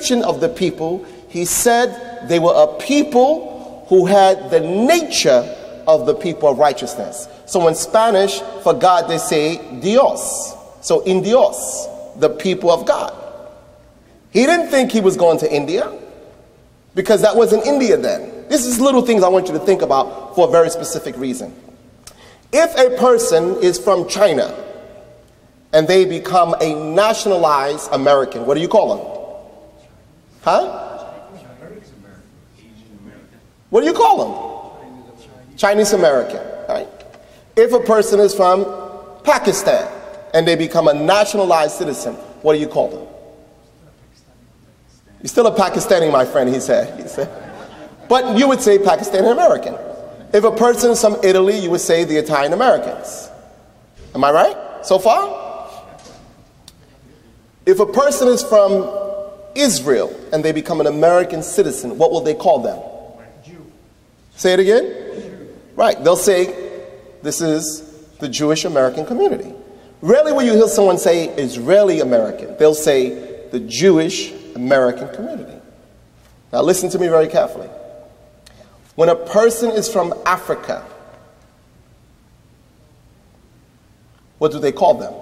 description of the people, he said they were a people who had the nature of the people of righteousness. So in Spanish, for God, they say Dios. So in Dios, the people of God. He didn't think he was going to India, because that wasn't India then. This is little things I want you to think about for a very specific reason. If a person is from China and they become a nationalized American, what do you call them? Huh? What do you call them? Chinese American, right? If a person is from Pakistan and they become a nationalized citizen, what do you call them? You're still a Pakistani, my friend, he said. But you would say Pakistani American. If a person is from Italy, you would say the Italian Americans. Am I right so far? If a person is from Israel and they become an American citizen, what will they call them? Jew. Say it again? Jew. Right, they'll say this is the Jewish American community. Rarely will you hear someone say Israeli American. They'll say the Jewish American community. Now listen to me very carefully. When a person is from Africa, what do they call them?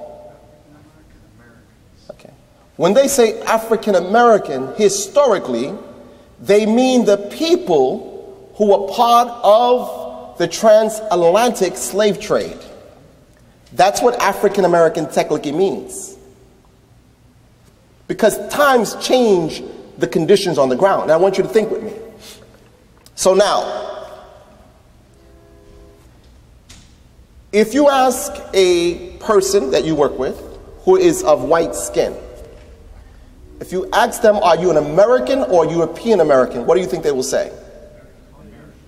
Okay. When they say African American, historically, they mean the people who were part of the transatlantic slave trade. That's what African American technically means. Because times change the conditions on the ground. And I want you to think with me. So now, if you ask a person that you work with who is of white skin, if you ask them, are you an American or European American, what do you think they will say?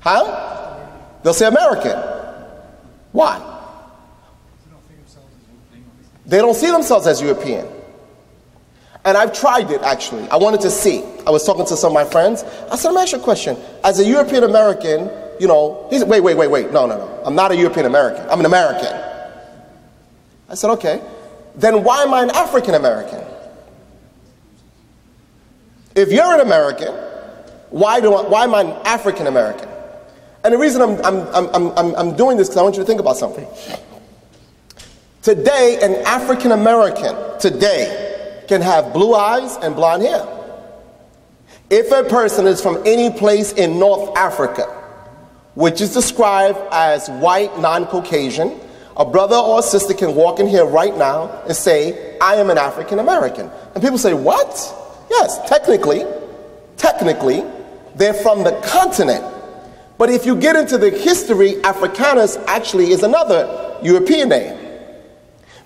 Huh? They'll say American. Why? They don't see themselves as European. And I've tried it, actually. I wanted to see. I was talking to some of my friends. I said, let me ask you a question. As a European American, you know, he said, wait. No. I'm not a European American. I'm an American. I said, okay. Then why am I an African American? If you're an American, why am I an African American? And the reason I'm doing this, because I want you to think about something. Today, an African American, today, can have blue eyes and blonde hair. If a person is from any place in North Africa, which is described as white, non-Caucasian, a brother or a sister can walk in here right now and say, I am an African American. And people say, what? Yes, technically, they're from the continent. But if you get into the history, Africanus actually is another European name.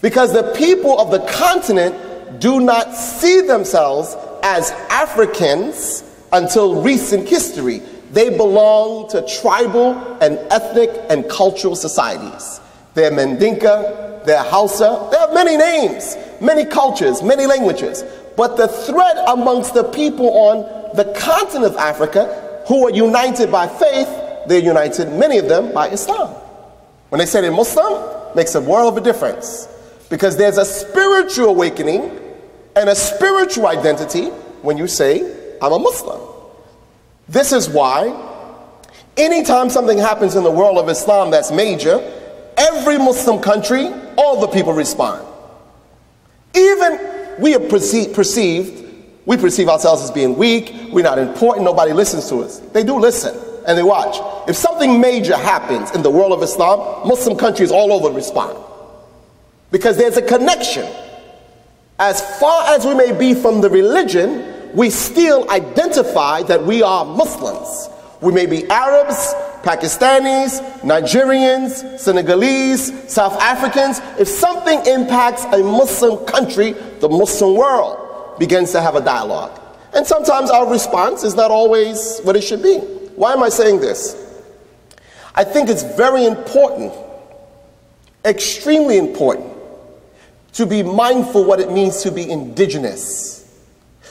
Because the people of the continent do not see themselves as Africans until recent history. They belong to tribal and ethnic and cultural societies. They're Mandinka, they're Hausa, they have many names, many cultures, many languages. But the thread amongst the people on the continent of Africa who are united by faith, they're united, many of them, by Islam. When they say they're Muslim, makes a world of a difference. Because there's a spiritual awakening and a spiritual identity when you say, I'm a Muslim. This is why anytime something happens in the world of Islam that's major, every Muslim country, all the people respond. Even we perceive ourselves as being weak, we're not important, nobody listens to us. They do listen and they watch. If something major happens in the world of Islam, Muslim countries all over respond. Because there's a connection. As far as we may be from the religion, we still identify that we are Muslims. We may be Arabs, Pakistanis, Nigerians, Senegalese, South Africans. If something impacts a Muslim country, the Muslim world begins to have a dialogue. And sometimes our response is not always what it should be. Why am I saying this? I think it's very important, extremely important, to be mindful what it means to be indigenous.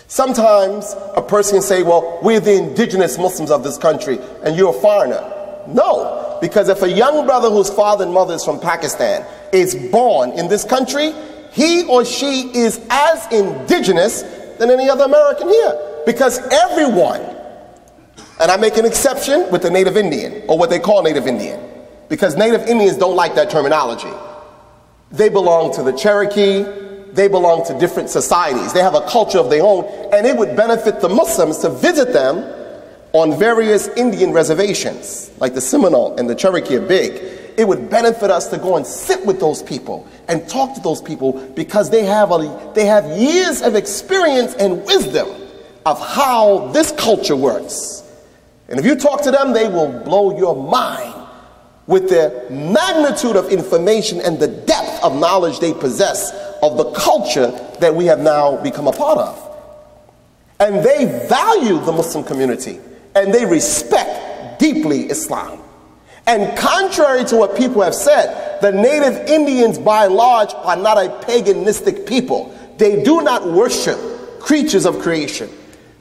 Sometimes a person can say, well, we're the indigenous Muslims of this country and you're a foreigner. No, because if a young brother whose father and mother is from Pakistan is born in this country, he or she is as indigenous than any other American here. Because everyone, and I make an exception with the Native Indian, or what they call Native Indian, because Native Indians don't like that terminology. They belong to the Cherokee, they belong to different societies. They have a culture of their own, and it would benefit the Muslims to visit them on various Indian reservations, like the Seminole and the Cherokee are big. It would benefit us to go and sit with those people and talk to those people, because they have years of experience and wisdom of how this culture works. And if you talk to them, they will blow your mind with the magnitude of information and the depth of knowledge they possess of the culture that we have now become a part of. And they value the Muslim community, and they respect deeply Islam. And contrary to what people have said, the Native Indians by and large are not a paganistic people. They do not worship creatures of creation.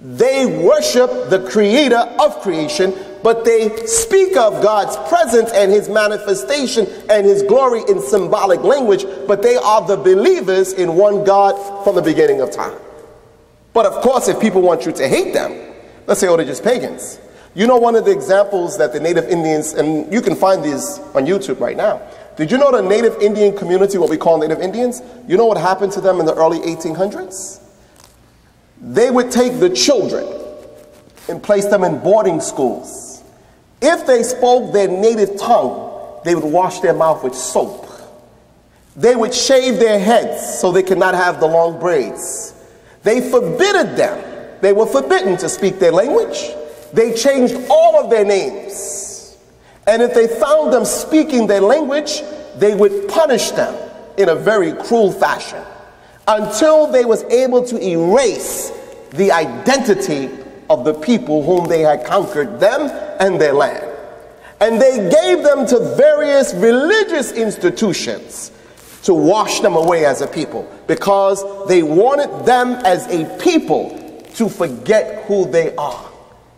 They worship the creator of creation, but they speak of God's presence and his manifestation and his glory in symbolic language, but they are the believers in one God from the beginning of time. But of course, if people want you to hate them, let's say, oh, they're just pagans. You know, one of the examples that the Native Indians, and you can find these on YouTube right now. Did you know the Native Indian community, what we call Native Indians, you know what happened to them in the early 1800s? They would take the children and place them in boarding schools. If they spoke their native tongue, they would wash their mouth with soap. They would shave their heads so they could not have the long braids. They forbidden them. They were forbidden to speak their language. They changed all of their names. And if they found them speaking their language, they would punish them in a very cruel fashion until they was able to erase the identity of the people whom they had conquered, them and their land. And they gave them to various religious institutions to wash them away as a people, because they wanted them as a people to forget who they are.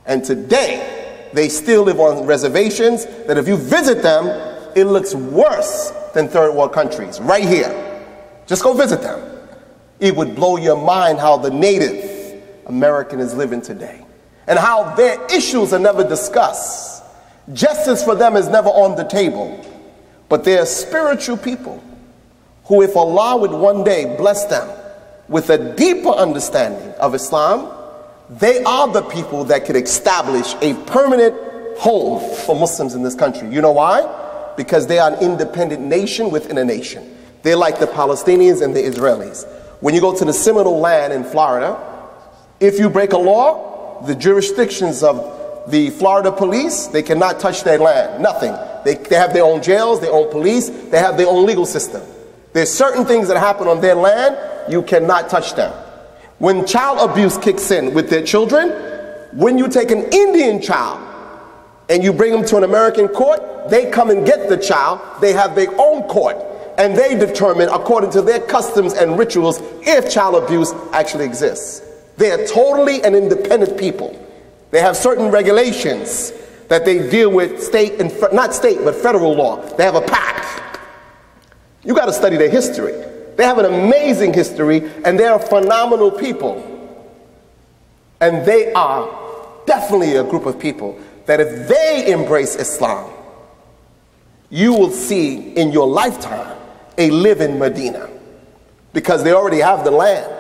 And today, they still live on reservations that if you visit them, it looks worse than third world countries, right here. Just go visit them. It would blow your mind how the Native American is living today, and how their issues are never discussed. Justice for them is never on the table. But they are spiritual people who, if Allah would one day bless them with a deeper understanding of Islam, they are the people that could establish a permanent home for Muslims in this country. You know why? Because they are an independent nation within a nation. They're like the Palestinians and the Israelis. When you go to the Seminole land in Florida, if you break a law, the jurisdictions of the Florida police, they cannot touch their land, nothing. They have their own jails, their own police, they have their own legal system. There's certain things that happen on their land, you cannot touch them. When child abuse kicks in with their children, when you take an Indian child and you bring them to an American court, they come and get the child, they have their own court, and they determine according to their customs and rituals if child abuse actually exists. They are totally an independent people. They have certain regulations that they deal with state and, not state, but federal law. They have a pact. You got to study their history. They have an amazing history, and they are phenomenal people. And they are definitely a group of people that if they embrace Islam, you will see in your lifetime a living Medina, because they already have the land,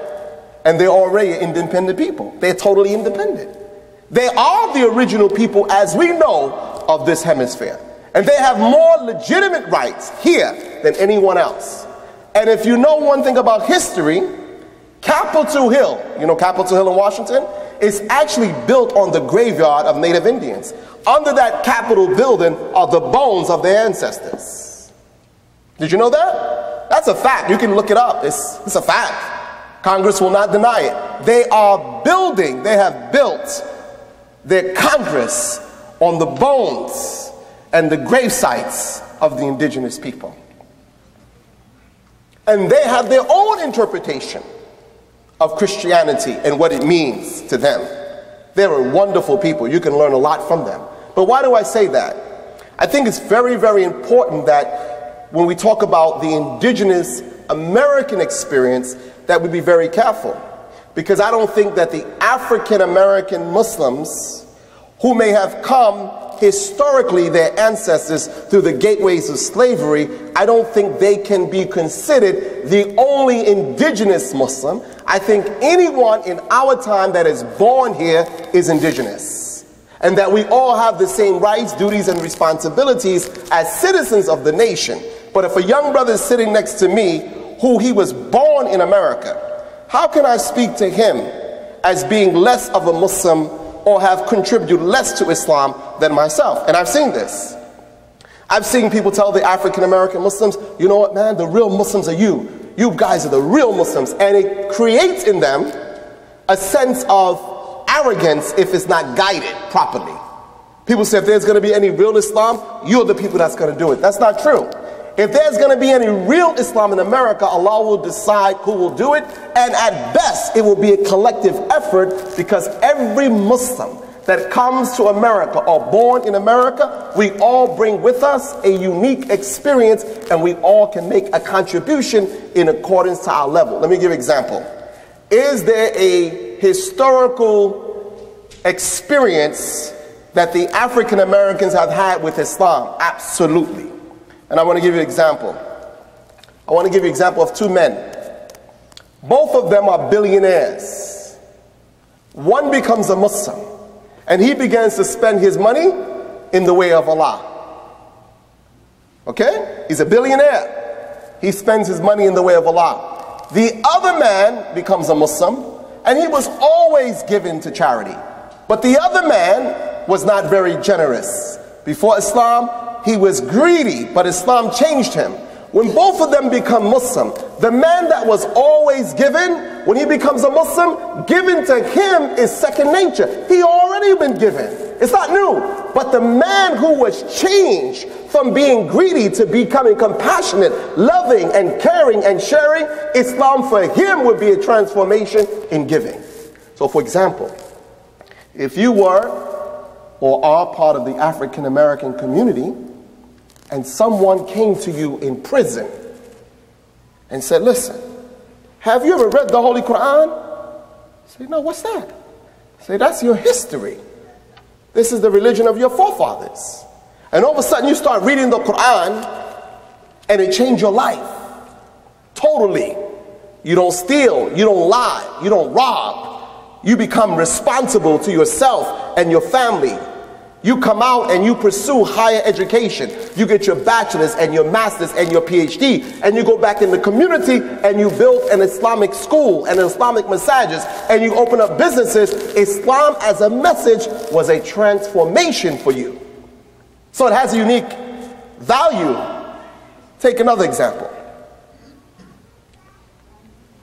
and they're already independent people. They're totally independent. They are the original people, as we know, of this hemisphere. And they have more legitimate rights here than anyone else. And if you know one thing about history, Capitol Hill, you know Capitol Hill in Washington, is actually built on the graveyard of Native Indians. Under that Capitol building are the bones of their ancestors. Did you know that? That's a fact. You can look it up. It's a fact. Congress will not deny it. They are building, they have built their Congress on the bones and the grave sites of the indigenous people. And they have their own interpretation of Christianity and what it means to them. They're a wonderful people. You can learn a lot from them. But why do I say that? I think it's very, very important that when we talk about the indigenous American experience, that we be very careful. because I don't think that the African American Muslims who may have come historically, their ancestors, through the gateways of slavery, I don't think they can be considered the only indigenous Muslim. I think anyone in our time that is born here is indigenous, and that we all have the same rights, duties, and responsibilities as citizens of the nation. But if a young brother is sitting next to me who he was born in America, how can I speak to him as being less of a Muslim or have contributed less to Islam than myself? And I've seen this. I've seen people tell the African American Muslims, you know what, man, the real Muslims are you. You guys are the real Muslims. And it creates in them a sense of arrogance if it's not guided properly. People say if there's going to be any real Islam, you're the people that's going to do it. That's not true. If there's going to be any real Islam in America, Allah will decide who will do it, and at best it will be a collective effort, because every Muslim that comes to America or born in America, we all bring with us a unique experience, and we all can make a contribution in accordance to our level. Let me give you an example. Is there a historical experience that the African Americans have had with Islam? Absolutely. And I want to give you an example. I want to give you an example of two men. Both of them are billionaires. One becomes a Muslim, and he begins to spend his money in the way of Allah. Okay? He's a billionaire. He spends his money in the way of Allah. The other man becomes a Muslim, and he was always given to charity. But the other man was not very generous. Before Islam, he was greedy, but Islam changed him. When both of them become Muslim, the man that was always given, when he becomes a Muslim, given to him is second nature. He already been given. It's not new. But the man who was changed from being greedy to becoming compassionate, loving, and caring and sharing, Islam for him would be a transformation in giving. So for example, if you were or are part of the African American community, and someone came to you in prison and said, listen, have you ever read the Holy Quran? Say, no, what's that? Say, that's your history. This is the religion of your forefathers. And all of a sudden you start reading the Quran and it changed your life. Totally. You don't steal, you don't lie, you don't rob. You become responsible to yourself and your family. You come out and you pursue higher education. You get your bachelor's and your master's and your PhD, and you go back in the community and you build an Islamic school and Islamic massages, and you open up businesses. Islam as a message was a transformation for you. So it has a unique value. Take another example.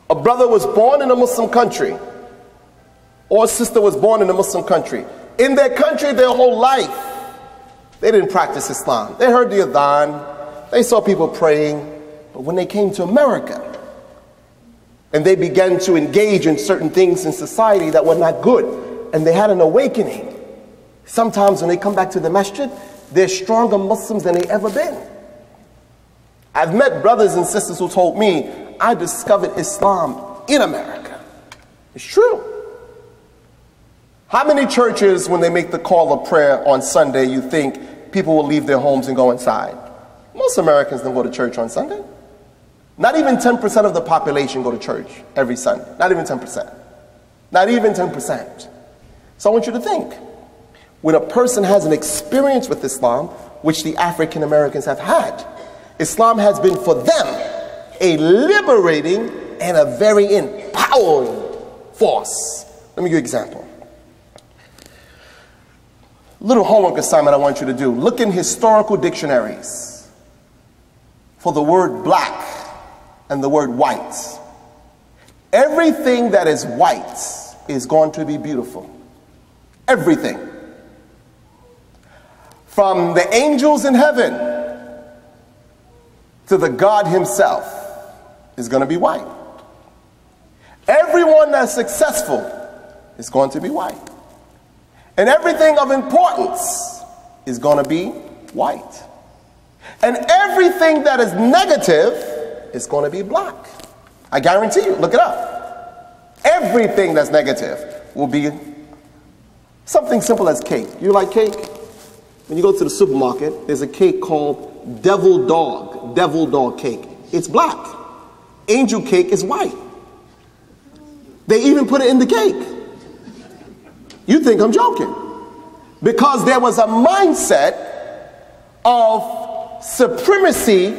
A brother was born in a Muslim country, or a sister was born in a Muslim country. In their country, their whole life, they didn't practice Islam. They heard the adhan, they saw people praying, but when they came to America and they began to engage in certain things in society that were not good, and they had an awakening, sometimes when they come back to the masjid, they're stronger Muslims than they ever been. I've met brothers and sisters who told me, I discovered Islam in America. It's true. How many churches, when they make the call of prayer on Sunday, you think people will leave their homes and go inside? Most Americans don't go to church on Sunday. Not even 10% of the population go to church every Sunday. Not even 10%. Not even 10%. So I want you to think, when a person has an experience with Islam, which the African Americans have had, Islam has been for them a liberating and a very empowering force. Let me give you an example. Little homework assignment I want you to do. Look in historical dictionaries for the word black and the word white. Everything that is white is going to be beautiful. Everything. From the angels in heaven to the God himself is going to be white. Everyone that's successful is going to be white. And everything of importance is going to be white. And everything that is negative is going to be black. I guarantee you, look it up. everything that's negative will be something simple as cake. You like cake? When you go to the supermarket, there's a cake called devil dog cake. It's black. Angel cake is white. They even put it in the cake. You think I'm joking. Because there was a mindset of supremacy,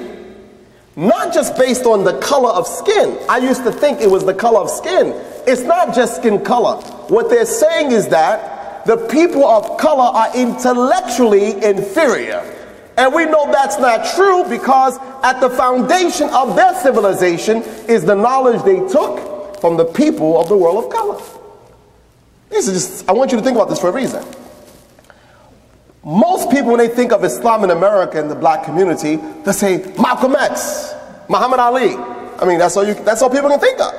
not just based on the color of skin. I used to think it was the color of skin. It's not just skin color. What they're saying is that the people of color are intellectually inferior. And we know that's not true, because at the foundation of their civilization is the knowledge they took from the people of the world of color. This is just, I want you to think about this for a reason. Most people, when they think of Islam in America and the black community, they say Malcolm X, Muhammad Ali. I mean, that's all people can think of.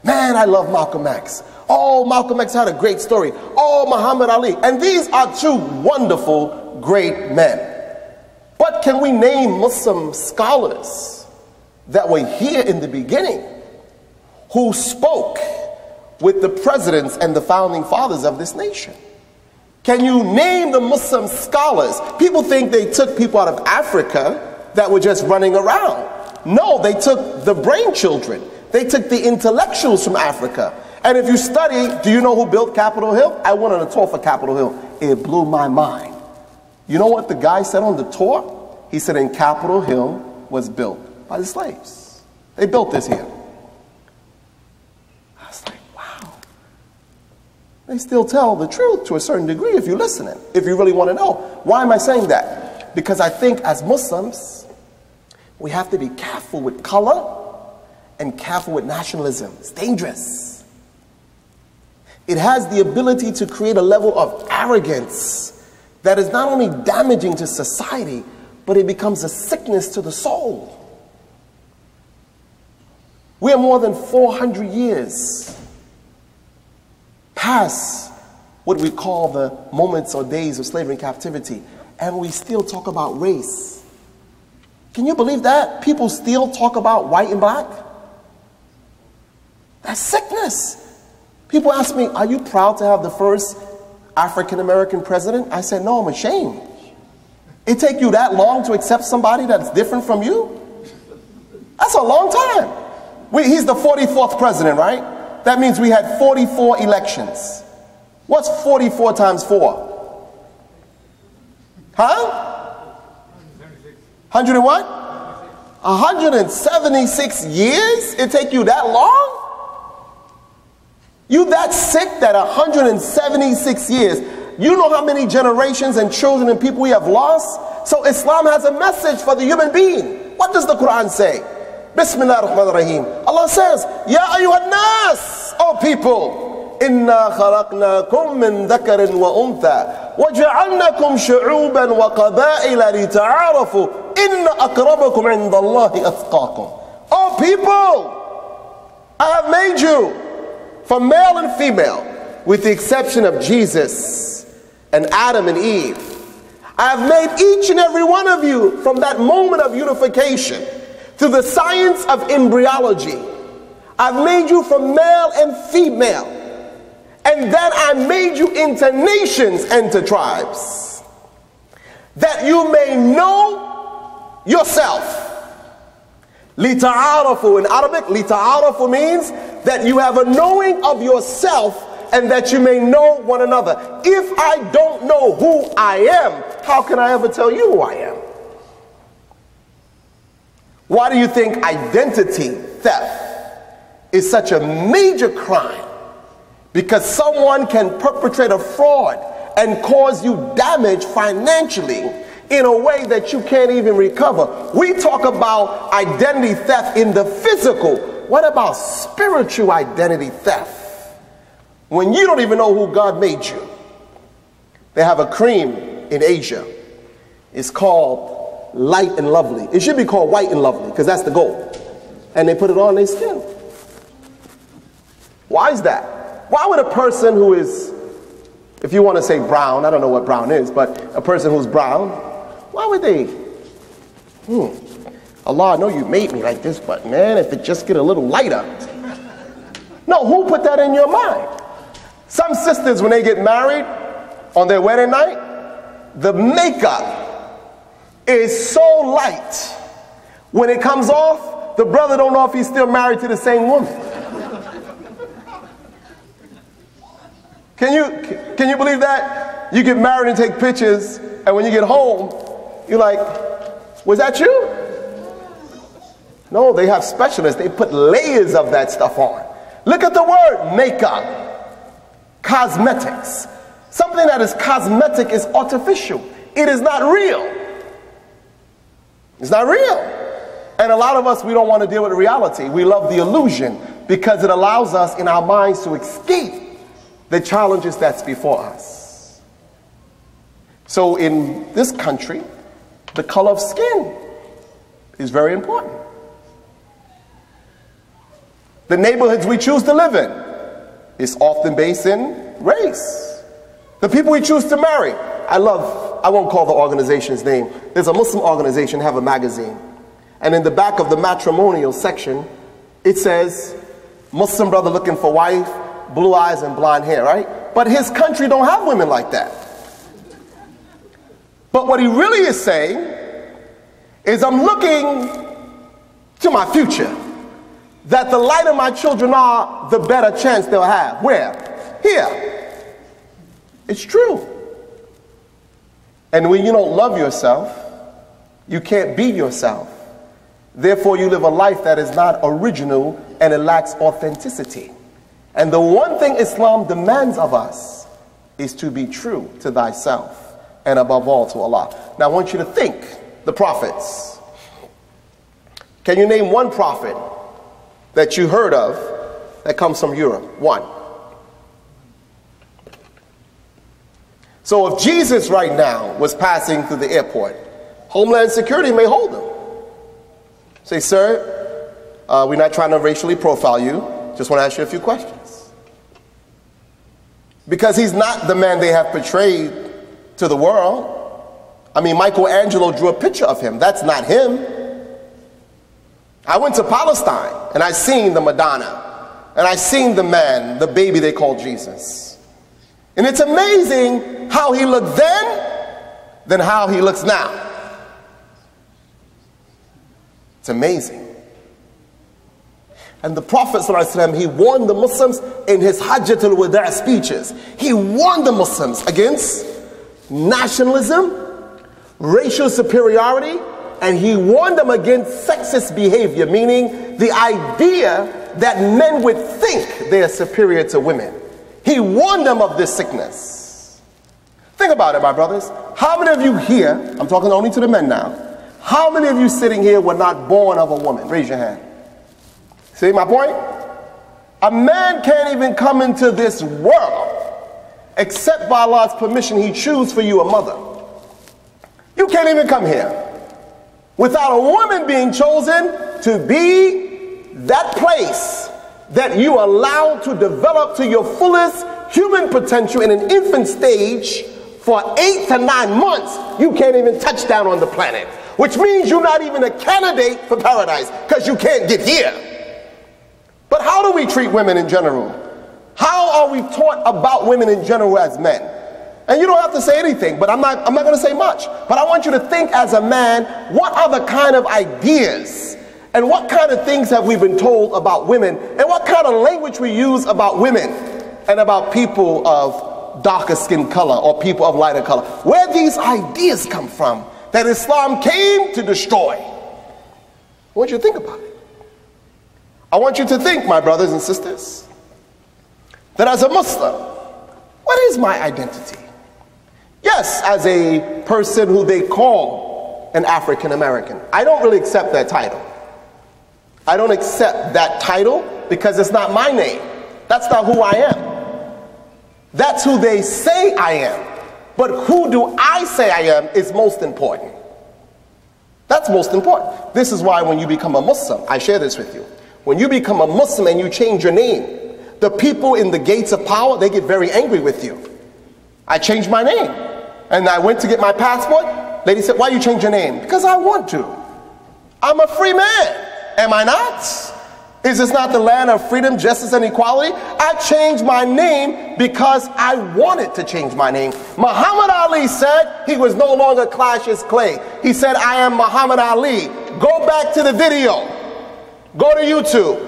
Man, I love Malcolm X. Oh, Malcolm X had a great story. Oh, Muhammad Ali. And these are two wonderful, great men. But can we name Muslim scholars that were here in the beginning who spoke with the presidents and the founding fathers of this nation? Can you name the Muslim scholars? People think they took people out of Africa that were just running around. No, they took the brain children. They took the intellectuals from Africa. And if you study, do you know who built Capitol Hill? I went on a tour for Capitol Hill. It blew my mind. You know what the guy said on the tour? He said, in Capitol Hill was built by the slaves. They built this here. I was like, wow. They still tell the truth to a certain degree if you listen, if you really want to know. Why am I saying that? Because I think as Muslims, we have to be careful with color and careful with nationalism. It's dangerous. It has the ability to create a level of arrogance that is not only damaging to society, but it becomes a sickness to the soul. We are more than 400 years past what we call the moments or days of slavery and captivity, and we still talk about race. Can you believe that? People still talk about white and black? That's sickness. People ask me, are you proud to have the first African-American president? I said, no, I'm ashamed. It take you that long to accept somebody that's different from you? That's a long time. He's the 44th president, right? That means we had 44 elections. What's 44 times 4? Huh? 100 and what? 176 years? It take you that long? You that sick that 176 years, you know how many generations and children and people we have lost? So Islam has a message for the human being. What does the Quran say? Bismillah ar-Rahman ar-Rahim. Allah says, Ya ayyuhan nas, O people, inna khalaqnakum min dhakarin wa untha, wa ja'alnakum shu'uban wa qaba'ila li ta'arafu, inna akrabakum indallahi atqakum. O people, I have made you from male and female, with the exception of Jesus and Adam and Eve. I have made each and every one of you from that moment of unification through the science of embryology. I've made you from male and female. And then I made you into nations and to tribes, that you may know yourself. Lita'arafu in Arabic, lita'arafu means that you have a knowing of yourself and that you may know one another. If I don't know who I am, how can I ever tell you who I am? Why do you think identity theft is such a major crime? Because someone can perpetrate a fraud and cause you damage financially in a way that you can't even recover. We talk about identity theft in the physical. What about spiritual identity theft? When you don't even know who God made you. They have a cream in Asia. It's called Light and Lovely. It should be called White and Lovely because that's the goal. And they put it on their skin. Why is that? Why would a person who is, if you want to say brown, I don't know what brown is, but a person who's brown, why would they? Allah, I know you made me like this, but man, if it just get a little lighter. No, who put that in your mind? Some sisters, when they get married on their wedding night, the makeup is so light. When it comes off, the brother don't know if he's still married to the same woman. Can you believe that? You get married and take pictures, and when you get home, you're like, was that you? No, they have specialists. They put layers of that stuff on. Look at the word makeup, cosmetics. Something that is cosmetic is artificial. It is not real. It's not real. And a lot of us, we don't want to deal with reality. We love the illusion because it allows us in our minds to escape the challenges that's before us. So in this country, the color of skin is very important. The neighborhoods we choose to live in is often based in race. The people we choose to marry. I won't call the organization's name. There's a Muslim organization, have a magazine. And in the back of the matrimonial section, it says, Muslim brother looking for wife, blue eyes and blonde hair, right? But his country don't have women like that. But what he really is saying is, I'm looking to my future. That the lighter my children are, the better chance they'll have. Where? Here. It's true. And when you don't love yourself, you can't be yourself. Therefore, you live a life that is not original and it lacks authenticity. And the one thing Islam demands of us is to be true to thyself and above all to Allah. Now, I want you to think, the prophets. Can you name one prophet that you heard of that comes from Europe? One. So if Jesus right now was passing through the airport, Homeland Security may hold him. Say, sir, we're not trying to racially profile you. Just want to ask you a few questions. Because he's not the man they have portrayed to the world. I mean, Michelangelo drew a picture of him. That's not him. I went to Palestine and I seen the Madonna and I seen the man, the baby they call Jesus. And it's amazing how he looked then how he looks now. It's amazing. And the Prophet ﷺ, he warned the Muslims in his Hajjatul Wada' speeches. He warned the Muslims against nationalism, racial superiority, and he warned them against sexist behavior, meaning the idea that men would think they are superior to women. He warned them of this sickness. Think about it, my brothers. How many of you here, I'm talking only to the men now, how many of you sitting here were not born of a woman? Raise your hand. See my point? A man can't even come into this world except by Allah's permission. He chooses for you a mother. You can't even come here without a woman being chosen to be that place that you allow to develop to your fullest human potential in an infant stage for 8 to 9 months. You can't even touch down on the planet, which means you're not even a candidate for paradise because you can't get here. But how do we treat women in general? How are we taught about women in general as men? And you don't have to say anything, but I'm not going to say much. But I want you to think as a man, what are the kind of ideas and what kind of things have we been told about women and what kind of language we use about women and about people of darker skin color or people of lighter color? Where these ideas come from that Islam came to destroy? I want you to think about it. I want you to think, my brothers and sisters, that as a Muslim, what is my identity? Yes, as a person who they call an African American. I don't really accept that title. I don't accept that title because it's not my name. That's not who I am. That's who they say I am. But who do I say I am is most important. That's most important. This is why when you become a Muslim, I share this with you. When you become a Muslim and you change your name, the people in the gates of power, they get very angry with you. I changed my name. And I went to get my passport. Lady said, why you change your name? Because I want to. I'm a free man. Am I not? Is this not the land of freedom, justice, and equality? I changed my name because I wanted to change my name. Muhammad Ali said he was no longer Cassius Clay. He said, I am Muhammad Ali. Go back to the video. Go to YouTube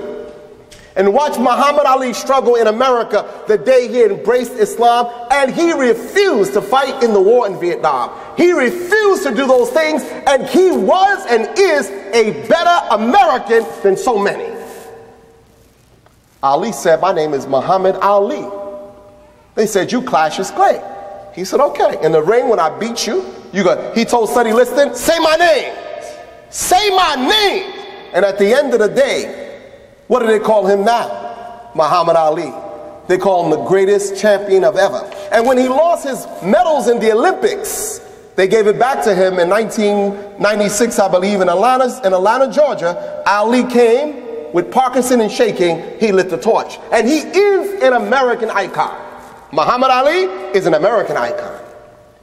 and watch Muhammad Ali struggle in America the day he embraced Islam, and he refused to fight in the war in Vietnam. He refused to do those things, and he was and is a better American than so many. Ali said, my name is Muhammad Ali. They said, you Cassius Clay. He said, okay. In the ring, when I beat you, he told Sonny Liston, say my name. Say my name. And at the end of the day, what do they call him now? Muhammad Ali. They call him the greatest champion of ever. And when he lost his medals in the Olympics, they gave it back to him in 1996, I believe, in Atlanta, Georgia. Ali came with Parkinson and shaking. He lit the torch. And he is an American icon. Muhammad Ali is an American icon.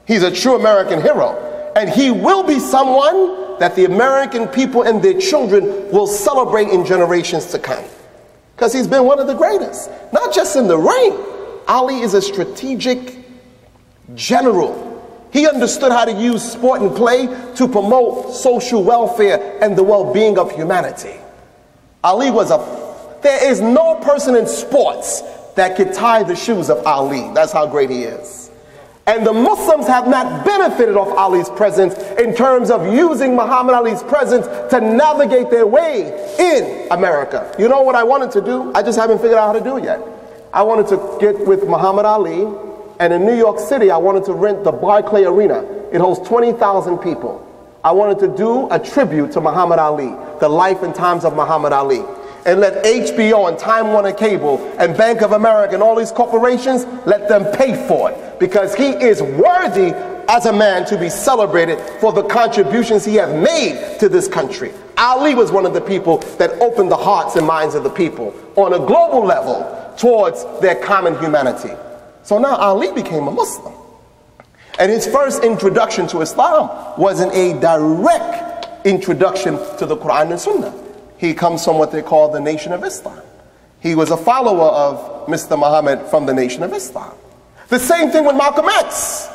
He's a true American hero. And he will be someone that the American people and their children will celebrate in generations to come. Because he's been one of the greatest. Not just in the ring. Ali is a strategic general. He understood how to use sport and play to promote social welfare and the well-being of humanity. Ali was there is no person in sports that could tie the shoes of Ali. That's how great he is. And the Muslims have not benefited off Ali's presence in terms of using Muhammad Ali's presence to navigate their way in America. You know what I wanted to do? I just haven't figured out how to do it yet. I wanted to get with Muhammad Ali, and in New York City, I wanted to rent the Barclay Arena. It holds 20,000 people. I wanted to do a tribute to Muhammad Ali, the life and times of Muhammad Ali, and let HBO and Time Warner Cable and Bank of America and all these corporations, let them pay for it, because he is worthy as a man to be celebrated for the contributions he has made to this country. Ali was one of the people that opened the hearts and minds of the people on a global level towards their common humanity. So now Ali became a Muslim. And his first introduction to Islam wasn't a direct introduction to the Quran and Sunnah. He comes from what they call the Nation of Islam. He was a follower of Mr. Muhammad from the Nation of Islam. The same thing with Malcolm X.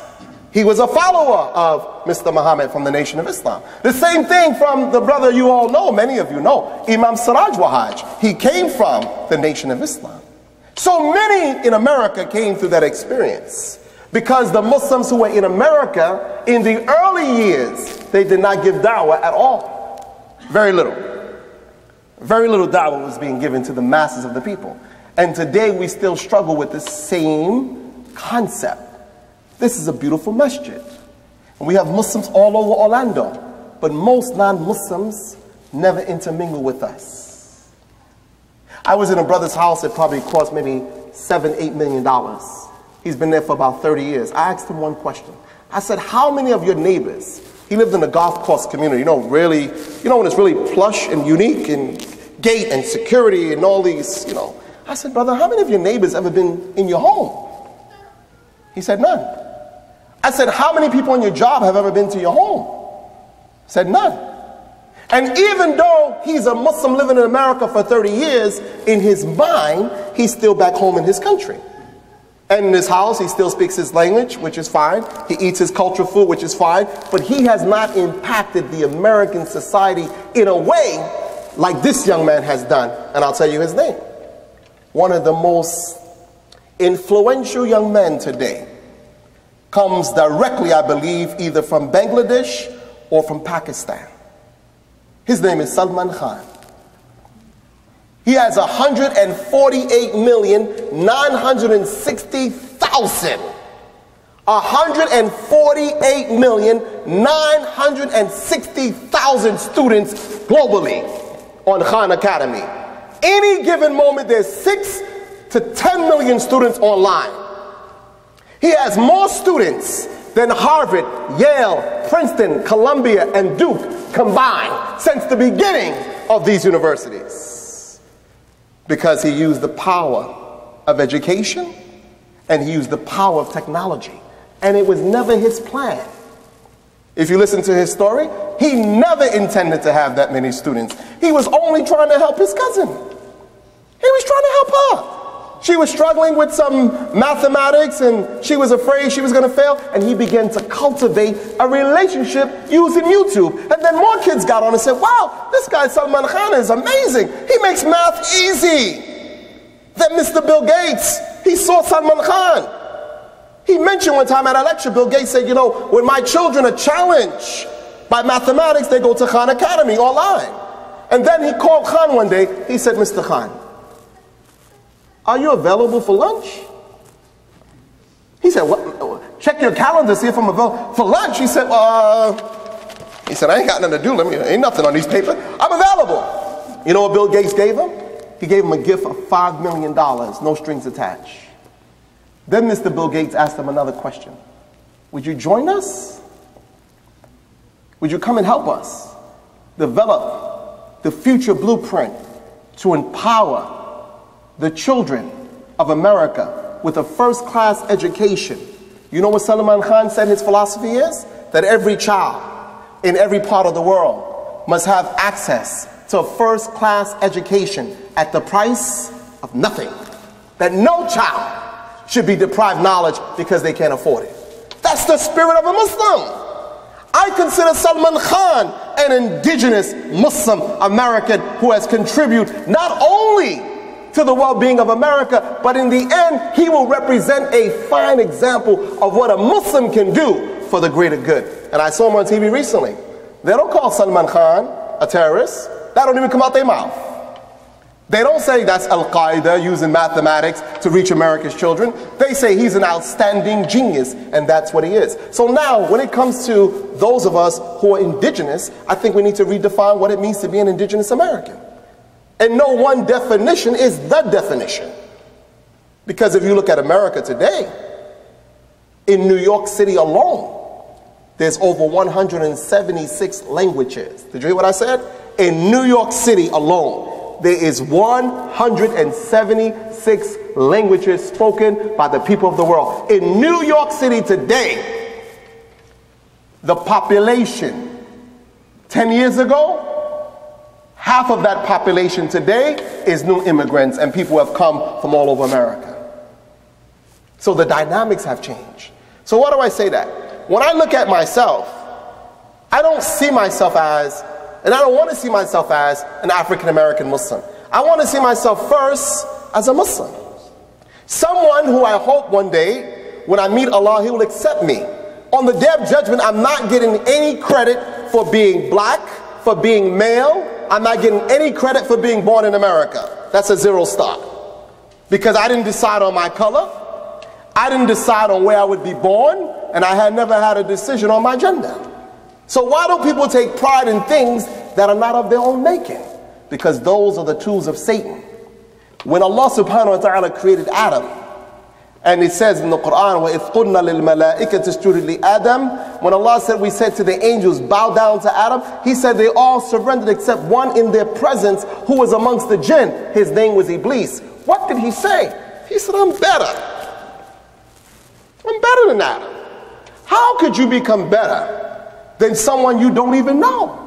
He was a follower of Mr. Muhammad from the Nation of Islam. The same thing from the brother you all know, many of you know, Imam Siraj Wahaj. He came from the Nation of Islam. So many in America came through that experience. Because the Muslims who were in America in the early years, they did not give da'wah at all. Very little. Very little da'wah was being given to the masses of the people. And today we still struggle with the same concept. This is a beautiful masjid. And we have Muslims all over Orlando. But most non-Muslims never intermingle with us. I was in a brother's house. It probably cost maybe $7–8 million. He's been there for about 30 years. I asked him one question. I said, how many of your neighbors, he lived in a golf course community, you know when it's really plush and unique and gate and security and all these, I said, brother, how many of your neighbors ever been in your home? He said, none. I said, how many people on your job have ever been to your home? He said, none. And even though he's a Muslim living in America for 30 years, in his mind, he's still back home in his country. And in his house, he still speaks his language, which is fine. He eats his cultural food, which is fine. But he has not impacted the American society in a way like this young man has done. And I'll tell you his name. One of the most influential young men today comes directly, I believe, either from Bangladesh or from Pakistan. His name is Salman Khan. He has 148,960,000. 148,960,000 students globally on Khan Academy. Any given moment, there's 6 to 10 million students online. He has more students than Harvard, Yale, Princeton, Columbia, and Duke combined since the beginning of these universities. Because he used the power of education and he used the power of technology. And it was never his plan. If you listen to his story, he never intended to have that many students. He was only trying to help his cousin. He was trying to help her. She was struggling with some mathematics and she was afraid she was going to fail. And he began to cultivate a relationship using YouTube. And then more kids got on and said, wow, this guy Salman Khan is amazing. He makes math easy. Then Mr. Bill Gates, he saw Salman Khan. He mentioned one time at a lecture, Bill Gates said, you know, when my children are challenged by mathematics, they go to Khan Academy online. And then he called Khan one day. He said, Mr. Khan, are you available for lunch? He said, what? Check your calendar, see if I'm available for lunch. He said, I ain't got nothing to do. Ain't nothing on these papers. I'm available. You know what Bill Gates gave him? He gave him a gift of $5 million, no strings attached. Then Mr. Bill Gates asked him another question. Would you join us? Would you come and help us develop the future blueprint to empower the children of America with a first-class education? You know what Salman Khan said his philosophy is? That every child in every part of the world must have access to a first-class education at the price of nothing. That no child should be deprived knowledge because they can't afford it. That's the spirit of a Muslim. I consider Salman Khan an indigenous Muslim American who has contributed not only to the well-being of America, but in the end, he will represent a fine example of what a Muslim can do for the greater good. And I saw him on TV recently. They don't call Salman Khan a terrorist. That don't even come out their mouth. They don't say that's Al-Qaeda using mathematics to reach America's children. They say he's an outstanding genius, and that's what he is. So now, when it comes to those of us who are indigenous, I think we need to redefine what it means to be an indigenous American. And no one definition is the definition. Because if you look at America today, in New York City alone, there's over 176 languages. Did you hear what I said? In New York City alone, there is 176 languages spoken by the people of the world. In New York City today, the population 10 years ago, half of that population today is new immigrants and people who have come from all over America. So the dynamics have changed. So why do I say that? When I look at myself, I don't see myself as, and I don't want to see myself as an African-American Muslim. I want to see myself first as a Muslim. Someone who I hope one day, when I meet Allah, He will accept me. On the Day of Judgment, I'm not getting any credit for being black, for being male. I'm not getting any credit for being born in America. That's a zero star. Because I didn't decide on my color. I didn't decide on where I would be born. And I had never had a decision on my gender. So why do people take pride in things that are not of their own making? Because those are the tools of Satan. When Allah subhanahu wa ta'ala created Adam, and it says in the Quran, وَإِذْ قُلْنَا لِلْمَلَائِكَةِ اسْجُدُوا لِآدَمَ, when Allah said, we said to the angels, bow down to Adam, He said they all surrendered except one in their presence who was amongst the jinn. His name was Iblis. What did he say? He said, I'm better. I'm better than Adam. How could you become better than someone you don't even know?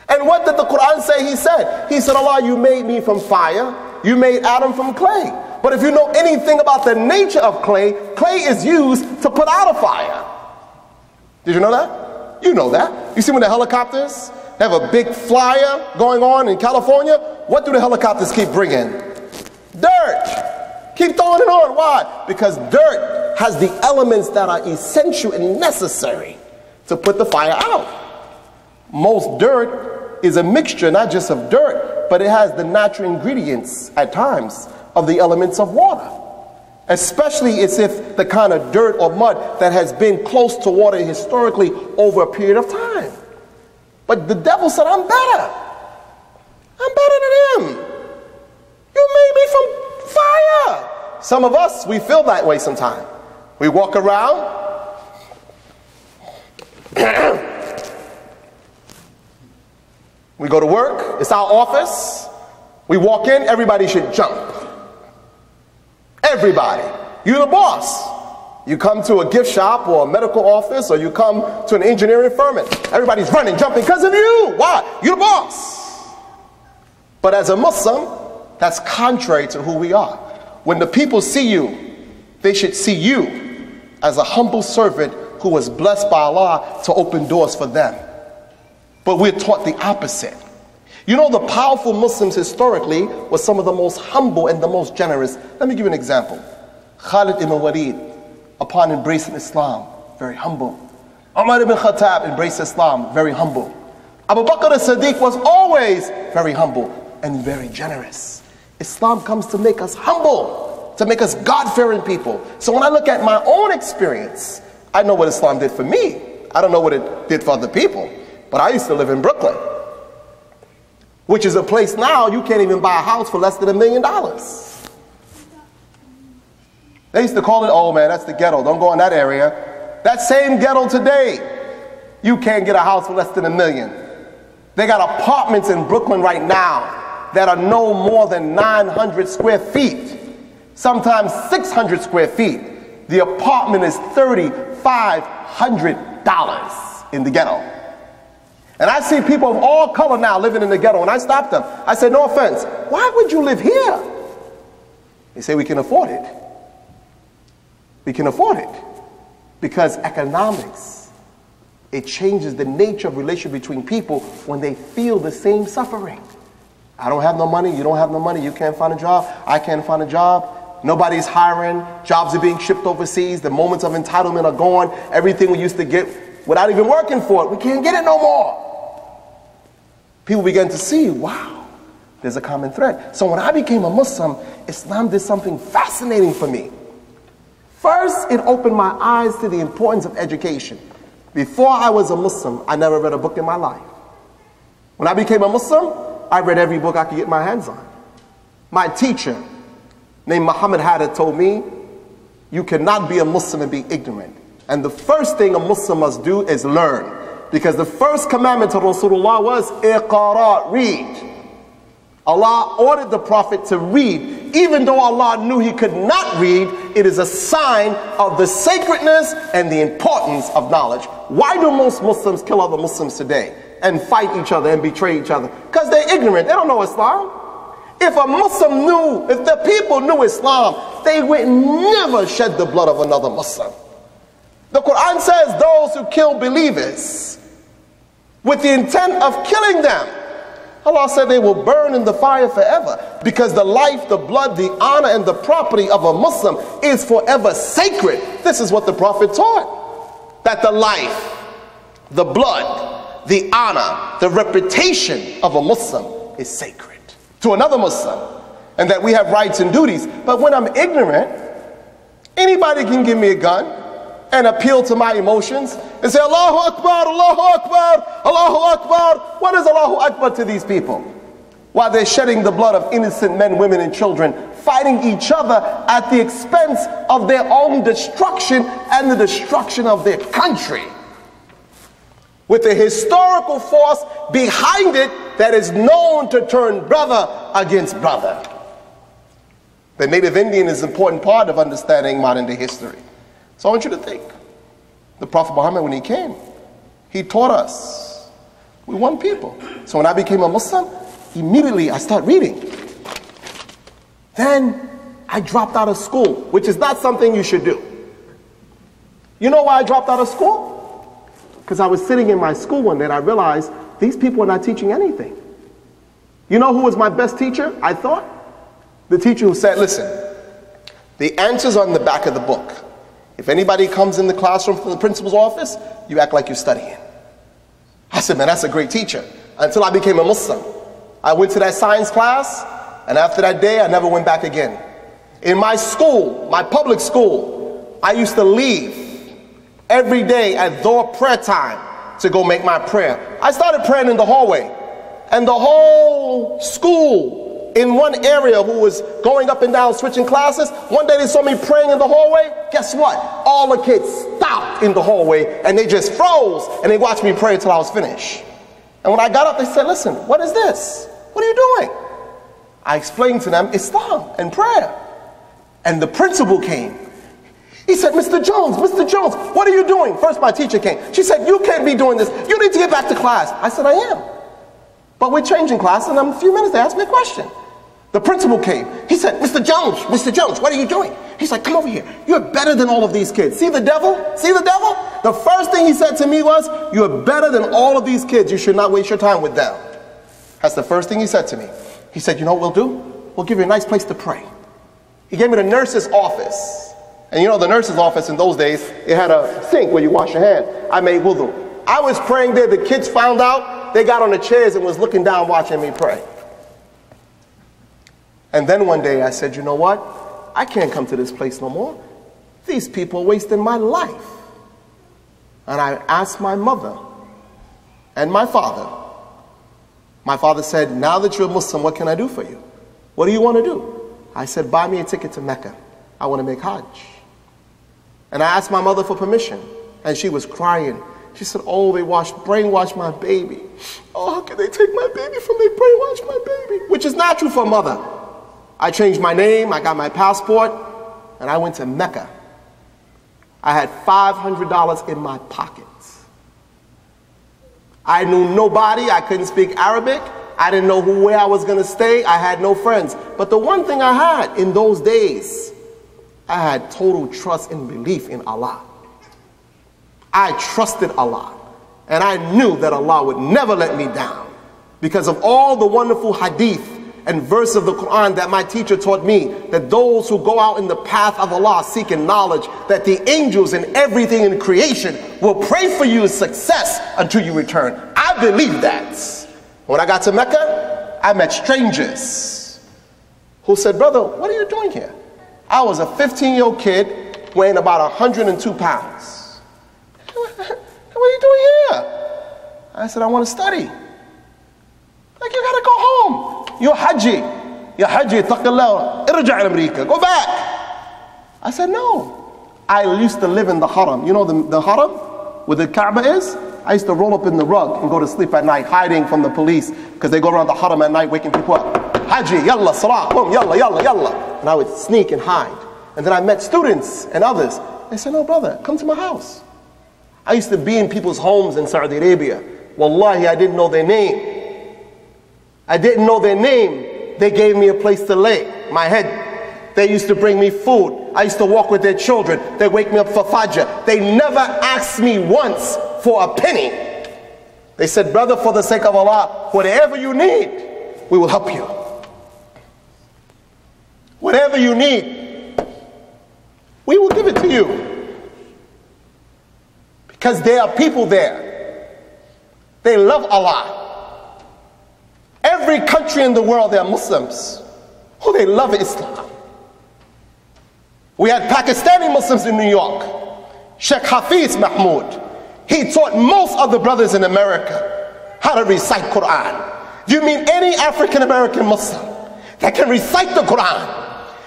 And what did the Quran say He said? He said, Allah, you made me from fire. You made Adam from clay. But if you know anything about the nature of clay, clay is used to put out a fire. Did you know that? You know that. You see when the helicopters have a big flyer going on in California, what do the helicopters keep bringing? Dirt. Keep throwing it on. Why? Because dirt has the elements that are essential and necessary to put the fire out. Most dirt is a mixture, not just of dirt, but it has the natural ingredients at times of the elements of water. Especially as if the kind of dirt or mud that has been close to water historically over a period of time. But the devil said, I'm better. I'm better than him. You made me from fire. Some of us, we feel that way sometimes. We walk around. We go to work. It's our office. We walk in. Everybody should jump. Everybody. You're the boss. You come to a gift shop or a medical office, or you come to an engineering firm and everybody's running, jumping because of you. Why? You're the boss. But as a Muslim, That's contrary to who we are. When the people see you, they should see you as a humble servant who was blessed by Allah to open doors for them. But we're taught the opposite. You know, the powerful Muslims historically were some of the most humble and the most generous. Let me give you an example. Khalid ibn Walid, upon embracing Islam, very humble. Umar ibn Khattab embraced Islam, very humble. Abu Bakr as-Siddiq was always very humble and very generous. Islam comes to make us humble, to make us God-fearing people. So when I look at my own experience, I know what Islam did for me. I don't know what it did for other people. But I used to live in Brooklyn, which is a place now you can't even buy a house for less than $1 million. They used to call it, oh man, that's the ghetto. Don't go in that area. That same ghetto today, you can't get a house for less than $1 million. They got apartments in Brooklyn right now that are no more than 900 square feet, sometimes 600 square feet. The apartment is $3,500 in the ghetto. And I see people of all color now living in the ghetto, and I stop them. I say, no offense, why would you live here? They say, we can afford it. We can afford it. Because economics, it changes the nature of relationship between people when they feel the same suffering. I don't have no money, you don't have no money, you can't find a job, I can't find a job. Nobody's hiring, jobs are being shipped overseas, the moments of entitlement are gone, everything we used to get without even working for it, we can't get it no more. People began to see, wow, there's a common thread. So when I became a Muslim, Islam did something fascinating for me. First, it opened my eyes to the importance of education. Before I was a Muslim, I never read a book in my life. When I became a Muslim, I read every book I could get my hands on. My teacher, named Muhammad Haddad, told me, you cannot be a Muslim and be ignorant. And the first thing a Muslim must do is learn. Because the first commandment to Rasulullah was, Iqara, read. Allah ordered the Prophet to read. Even though Allah knew he could not read, it is a sign of the sacredness and the importance of knowledge. Why do most Muslims kill other Muslims today and fight each other and betray each other? Because they're ignorant. They don't know Islam. If a Muslim knew, if the people knew Islam, they would never shed the blood of another Muslim. The Quran says those who kill believers with the intent of killing them, Allah said they will burn in the fire forever, because the life, the blood, the honor, and the property of a Muslim is forever sacred. This is what the Prophet taught, that the life, the blood, the honor, the reputation of a Muslim is sacred to another Muslim, and that we have rights and duties. But when I'm ignorant, anybody can give me a gun and appeal to my emotions and say, Allahu Akbar, Allahu Akbar, Allahu Akbar. What is Allahu Akbar to these people? While they're shedding the blood of innocent men, women, and children, fighting each other at the expense of their own destruction and the destruction of their country, with a historical force behind it that is known to turn brother against brother. The native Indian is an important part of understanding modern day history. So I want you to think, the Prophet Muhammad, when he came, he taught us, we one people. So when I became a Muslim, immediately I started reading. Then I dropped out of school, which is not something you should do. You know why I dropped out of school? Because I was sitting in my school one day and I realized these people are not teaching anything. You know who was my best teacher, I thought? The teacher who said, listen, the answer's on the back of the book. If anybody comes in the classroom from the principal's office, you act like you're studying. I said, man, that's a great teacher. Until I became a Muslim. I went to that science class, and after that day, I never went back again. In my school, my public school, I used to leave every day at Dhuhr prayer time to go make my prayer. I started praying in the hallway, and the whole school in one area who was going up and down switching classes, one day they saw me praying in the hallway. Guess what? All the kids stopped in the hallway and they just froze and they watched me pray until I was finished. And when I got up, they said, listen, what is this? What are you doing? I explained to them Islam and prayer. And the principal came. He said, Mr. Jones, what are you doing? First my teacher came. She said, you can't be doing this. You need to get back to class. I said, I am. But we're changing class, and in a few minutes they asked me a question. The principal came. He said, Mr. Jones, what are you doing? He's like, come over here. You're better than all of these kids. See the devil? See the devil? The first thing he said to me was, you're better than all of these kids. You should not waste your time with them. That's the first thing he said to me. He said, you know what we'll do? We'll give you a nice place to pray. He gave me the nurse's office. And you know, the nurse's office in those days, it had a sink where you wash your hand. I made wudu. I was praying there. The kids found out. They got on the chairs and was looking down watching me pray. And then one day I said, you know what? I can't come to this place no more. These people are wasting my life. And I asked my mother and my father. My father said, now that you're a Muslim, what can I do for you? What do you want to do? I said, buy me a ticket to Mecca. I want to make Hajj. And I asked my mother for permission. And she was crying. She said, oh, they brainwashed my baby. Oh, how can they take my baby from me? Brainwash my baby. Which is natural for a mother. I changed my name, I got my passport, and I went to Mecca. I had $500 in my pockets. I knew nobody, I couldn't speak Arabic, I didn't know where I was going to stay, I had no friends. But the one thing I had in those days, I had total trust and belief in Allah. I trusted Allah, and I knew that Allah would never let me down because of all the wonderful hadith and verse of the Quran that my teacher taught me, that those who go out in the path of Allah seeking knowledge, that the angels and everything in creation will pray for you success until you return. I believe that. When I got to Mecca, I met strangers who said, brother, what are you doing here? I was a 15-year-old kid weighing about 102 pounds. What are you doing here? I said, I want to study. Like, you gotta go home. You're Hajji, taqallah, irja' al-America, go back. I said, no. I used to live in the haram. You know the haram, where the Kaaba is? I used to roll up in the rug and go to sleep at night, hiding from the police, because they go around the haram at night waking people up. Hajji, yalla, salah, boom, yalla, yalla, yalla. And I would sneak and hide. And then I met students and others. They said, no, brother, come to my house. I used to be in people's homes in Saudi Arabia. Wallahi, I didn't know their name. I didn't know their name. They gave me a place to lay my head. They used to bring me food. I used to walk with their children. They wake me up for Fajr. They never asked me once for a penny. They said, brother, for the sake of Allah, whatever you need, we will help you. Whatever you need, we will give it to you. Because there are people there. They love Allah. Every country in the world, there are Muslims who they love Islam. We had Pakistani Muslims in New York. Sheikh Hafiz Mahmoud. He taught most of the brothers in America how to recite Quran. You mean any African American Muslim that can recite the Quran?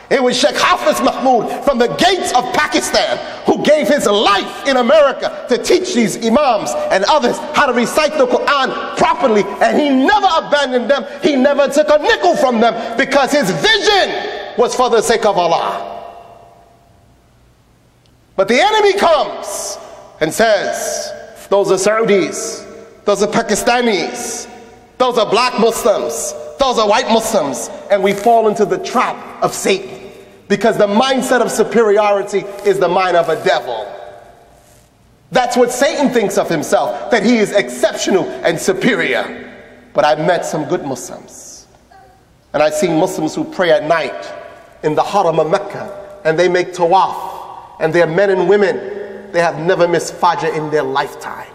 It was Sheikh Hafiz Mahmoud from the gates of Pakistan who gave his life in America to teach these imams and others how to recite the Quran properly, and he never abandoned them. He never took a nickel from them because his vision was for the sake of Allah. But the enemy comes and says, those are Saudis, those are Pakistanis, those are black Muslims, those are white Muslims, and we fall into the trap of Satan. Because the mindset of superiority is the mind of a devil. That's what Satan thinks of himself, that he is exceptional and superior. But I met some good Muslims. And I've seen Muslims who pray at night in the Haram of Mecca, and they make tawaf, and they're men and women. They have never missed Fajr in their lifetime.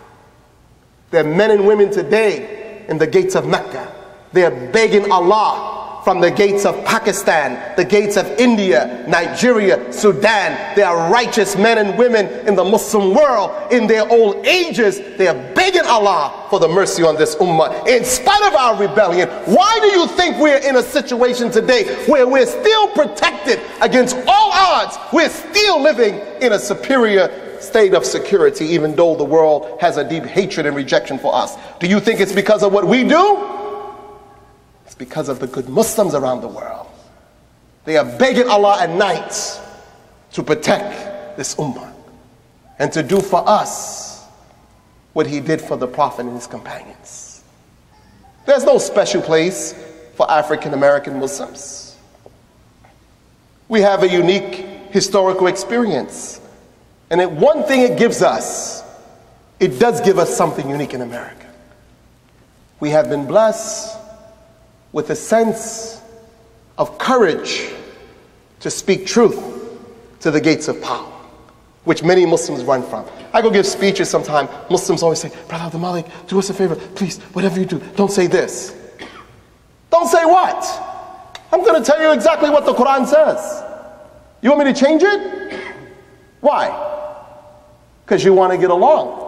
They're men and women today in the gates of Mecca. They're begging Allah from the gates of Pakistan, the gates of India, Nigeria, Sudan. They are righteous men and women in the Muslim world. In their old ages, they are begging Allah for the mercy on this ummah. In spite of our rebellion, why do you think we're in a situation today where we're still protected against all odds? We're still living in a superior state of security, even though the world has a deep hatred and rejection for us. Do you think it's because of what we do? It's because of the good Muslims around the world. They are begging Allah at night to protect this ummah and to do for us what he did for the Prophet and his companions. There's no special place for African American Muslims. We have a unique historical experience. And one thing it gives us, it does give us something unique in America. We have been blessed with a sense of courage to speak truth to the gates of power, which many Muslims run from. I go give speeches sometimes. Muslims always say, Brother Malik, do us a favor, please, whatever you do, don't say this. Don't say what? I'm going to tell you exactly what the Quran says. You want me to change it? Why? Because you want to get along.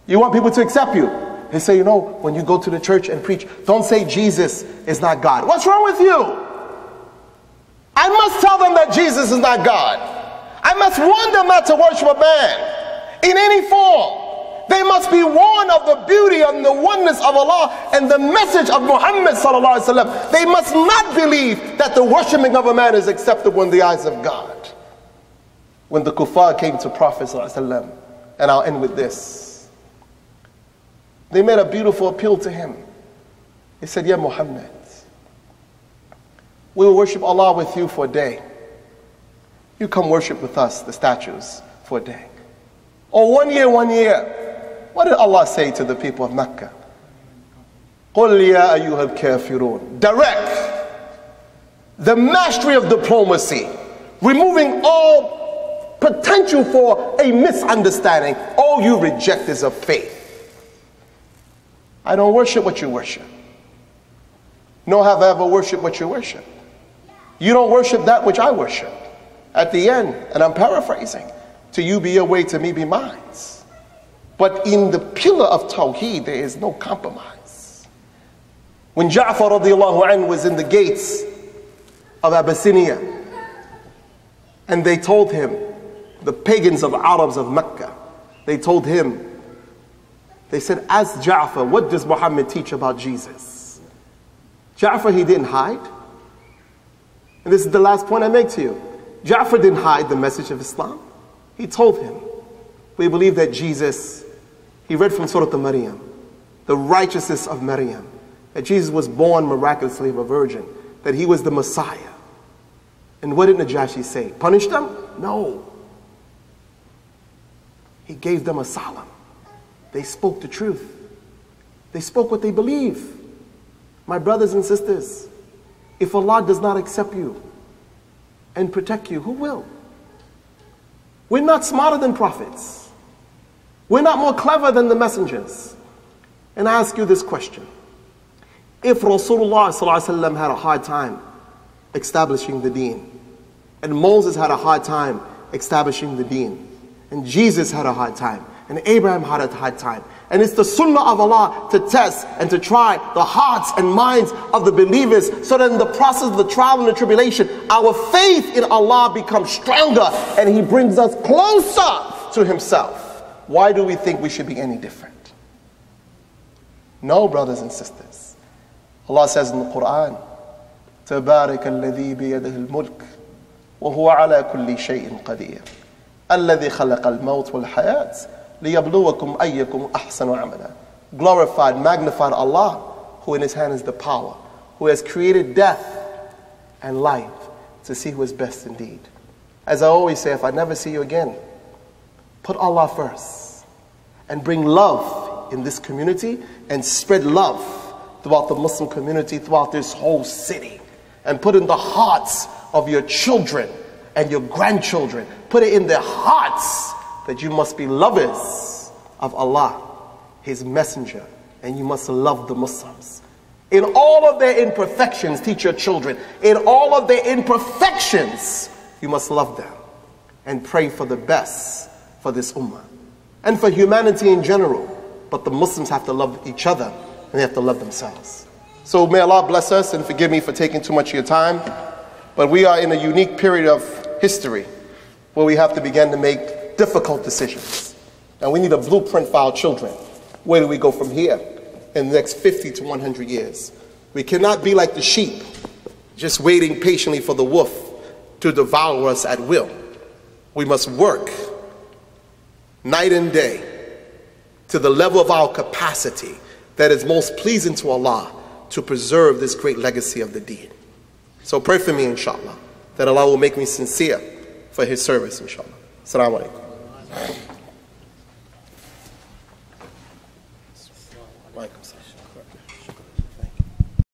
You want people to accept you. They say, you know, when you go to the church and preach, don't say Jesus is not God. What's wrong with you? I must tell them that Jesus is not God. I must warn them not to worship a man in any form. They must be warned of the beauty and the oneness of Allah and the message of Muhammad sallallahu alaihi wasallam. They must not believe that the worshiping of a man is acceptable in the eyes of God. When the kuffar came to Prophet sallallahu alaihi wasallam, and I'll end with this, they made a beautiful appeal to him. They said, "Ya Muhammad, we will worship Allah with you for a day. You come worship with us the statues for a day." Or 1 year, 1 year. What did Allah say to the people of Mecca? قُلْ يَا أَيُّهَا الْكَافِرُونَ. Direct. The mastery of diplomacy. Removing all potential for a misunderstanding. All you rejectors of faith. I don't worship what you worship. Nor have I ever worshipped what you worship. You don't worship that which I worship. At the end, and I'm paraphrasing, to you be your way, to me be mine. But in the pillar of Tawheed, there is no compromise. When Ja'far radiallahu anhu was in the gates of Abyssinia, and they told him, the pagans of Arabs of Mecca, they told him, they said, ask Ja'far, what does Muhammad teach about Jesus? Ja'far, he didn't hide. And this is the last point I make to you. Ja'far didn't hide the message of Islam. He told him, we believe that Jesus, he read from Surah Maryam, the righteousness of Maryam, that Jesus was born miraculously of a virgin, that he was the Messiah. And what did Najashi say? Punish them? No. He gave them asylum. They spoke the truth. They spoke what they believe. My brothers and sisters, if Allah does not accept you and protect you, who will? We're not smarter than prophets. We're not more clever than the messengers. And I ask you this question. If Rasulullah ﷺ had a hard time establishing the deen, and Moses had a hard time establishing the deen, and Jesus had a hard time, and Abraham had a hard time, and it's the sunnah of Allah to test and to try the hearts and minds of the believers, so that in the process of the trial and the tribulation, our faith in Allah becomes stronger and He brings us closer to Himself. Why do we think we should be any different? No, brothers and sisters. Allah says in the Quran, تَبَارَكَ الَّذِي بِيَدِهِ الْمُلْكِ وَهُوَ عَلَى كُلِّ شَيْءٍ قَدِيرٌ الَّذِي خَلَقَ الْمَوْتِ وَالْحَيَاةِ لِيَبْلُوَكُمْ أَيَّكُمْ أَحْسَنُ عَمَلًا. Glorified, magnified Allah, who in His hand is the power, who has created death and life to see who is best indeed. As I always say, if I never see you again, put Allah first and bring love in this community and spread love throughout the Muslim community, throughout this whole city, and put in the hearts of your children and your grandchildren, put it in their hearts that you must be lovers of Allah, His messenger, and you must love the Muslims. In all of their imperfections, teach your children. In all of their imperfections, you must love them and pray for the best for this ummah and for humanity in general. But the Muslims have to love each other and they have to love themselves. So may Allah bless us and forgive me for taking too much of your time. But we are in a unique period of history where we have to begin to make difficult decisions. And we need a blueprint for our children. Where do we go from here in the next 50 to 100 years? We cannot be like the sheep, just waiting patiently for the wolf to devour us at will. We must work night and day to the level of our capacity that is most pleasing to Allah to preserve this great legacy of the deen. So pray for me, inshallah. that Allah will make me sincere for His service, inshallah. Assalamu alaikum. Wa alaikum salam.